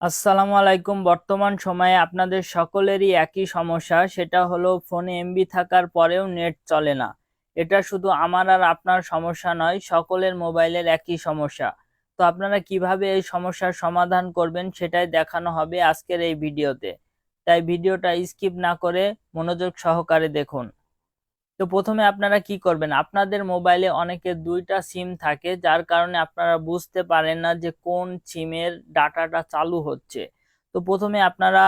আসসালামু আলাইকুম। বর্তমান সময়ে আপনাদের সকলেরই একই সমস্যা, সেটা হলো ফোনে এমবি থাকার পরেও নেট চলে না। এটা শুধু আমার আর আপনার সমস্যা নয়, সকলের মোবাইলের একই সমস্যা। তো আপনারা কিভাবে এই সমস্যার সমাধান করবেন সেটাই দেখানো হবে আজকের এই ভিডিওতে। তাই ভিডিওটা স্কিপ না করে মনোযোগ সহকারে দেখুন। তো প্রথমে আপনারা কি করবেন, আপনাদের মোবাইলে অনেকের দুইটা সিম থাকে, যার কারণে আপনারা বুঝতে পারেন না যে কোন সিমের ডাটাটা চালু হচ্ছে। তো প্রথমে আপনারা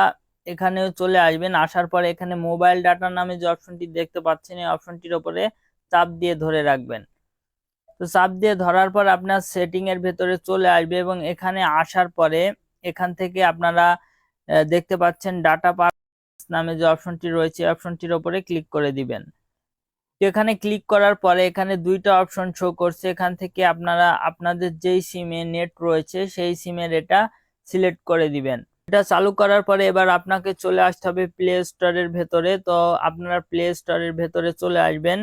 এখানে চলে আসবেন, আসার পরে এখানে মোবাইল ডাটা নামে যে অপশনটি দেখতে পাচ্ছেন এই অপশনটির উপরে চাপ দিয়ে ধরে রাখবেন। তো চাপ দিয়ে ধরার পর আপনার সেটিং এর ভেতরে চলে আসবে এবং এখানে আসার পরে এখান থেকে আপনারা দেখতে পাচ্ছেন ডাটা পাস নামে যে অপশনটি রয়েছে অপশনটির উপরে ক্লিক করে দিবেন। তো এখানে ক্লিক করার পরে এখানে দুইটা অপশন শো করছে, এখান থেকে আপনারা আপনাদের যেই সিমে নেট রয়েছে সেই সিমের এটা সিলেক্ট করে দিবেন। এটা চালু করার পরে এবার আপনাকে চলে আসতে হবে প্লে স্টোরের ভেতরে। তো আপনারা প্লে স্টোরের ভেতরে চলে আসবেন।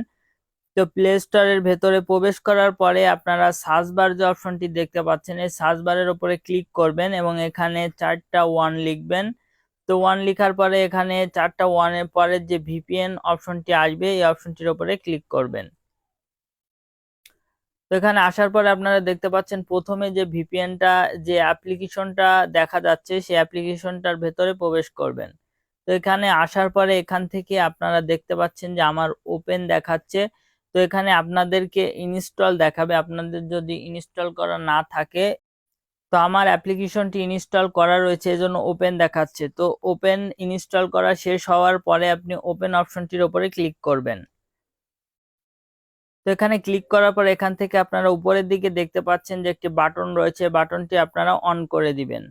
তো প্লে স্টোরের ভেতরে প্রবেশ করার পরে আপনারা সার্চ বার যে অপশনটি দেখতে পাচ্ছেন এই সার্চ বারের উপরে ক্লিক করবেন এবং এখানে 4টা 1 লিখবেন। তো 1 লেখার পরে এখানে 4টা 1 এর পরে যে ভিপিএন অপশনটি আসবে এই অপশনটির উপরে ক্লিক করবেন। তো এখানে আসার পরে আপনারা দেখতে পাচ্ছেন প্রথমে যে ভিপিএনটা যে অ্যাপ্লিকেশনটা দেখা যাচ্ছে সেই অ্যাপ্লিকেশনটার ভেতরে প্রবেশ করবেন। তো এখানে আসার পরে এখান থেকে আপনারা দেখতে পাচ্ছেন যে আমার ওপেন দেখাচ্ছে। তো এখানে আপনাদেরকে ইনস্টল দেখাবে, আপনাদের যদি ইনস্টল করা না থাকে। তো আমার অ্যাপ্লিকেশনটি ইনস্টল করা রয়েছে এজন্য ওপেন দেখাচ্ছে। তো ওপেন ইনস্টল করা শেষ হওয়ার পরে আপনি ওপেন অপশনটির উপরে ক্লিক করবেন। তো এখানে ক্লিক করার পর এখান থেকে আপনারা উপরের দিকে দেখতে পাচ্ছেন যে একটি বাটন রয়েছে, বাটনটি আপনারা অন করে দিবেন।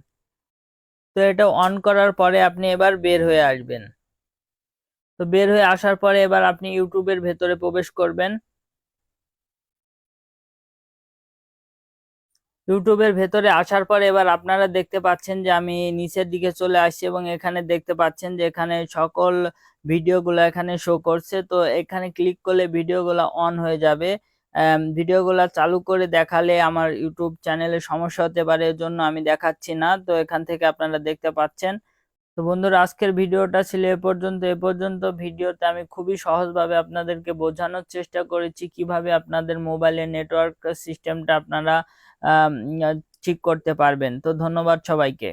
তো এটা অন করার পরে আপনি এবার বের হয়ে আসবেন। তো বের হয়ে আসার পরে এবার আপনি ইউটিউবের ভেতরে প্রবেশ করবেন। ইউটিউবের ভেতরে আসার পরে এবার আপনারা দেখতে পাচ্ছেন যে আমি নিচের দিকে চলে আসছি এবং এখানে দেখতে পাচ্ছেন যে এখানে সকল ভিডিওগুলো এখানে শো করছে। তো এখানে ক্লিক করলে ভিডিওগুলো অন হয়ে যাবে। ভিডিওগুলো চালু করে দেখালে আমার ইউটিউব চ্যানেলে সমস্যা হতে পারে, এর জন্য আমি দেখাচ্ছি না। তো এখান থেকে আপনারা দেখতে পাচ্ছেন। তো বন্ধুরা, আজকের ভিডিওটা ছিল এ পর্যন্ত ভিডিওতে আমি খুবই সহজভাবে আপনাদেরকে বোঝানোর চেষ্টা করেছি কিভাবে আপনাদের মোবাইলের নেটওয়ার্ক সিস্টেমটা আপনারা আহ ঠিক করতে পারবেন। তো ধন্যবাদ সবাইকে।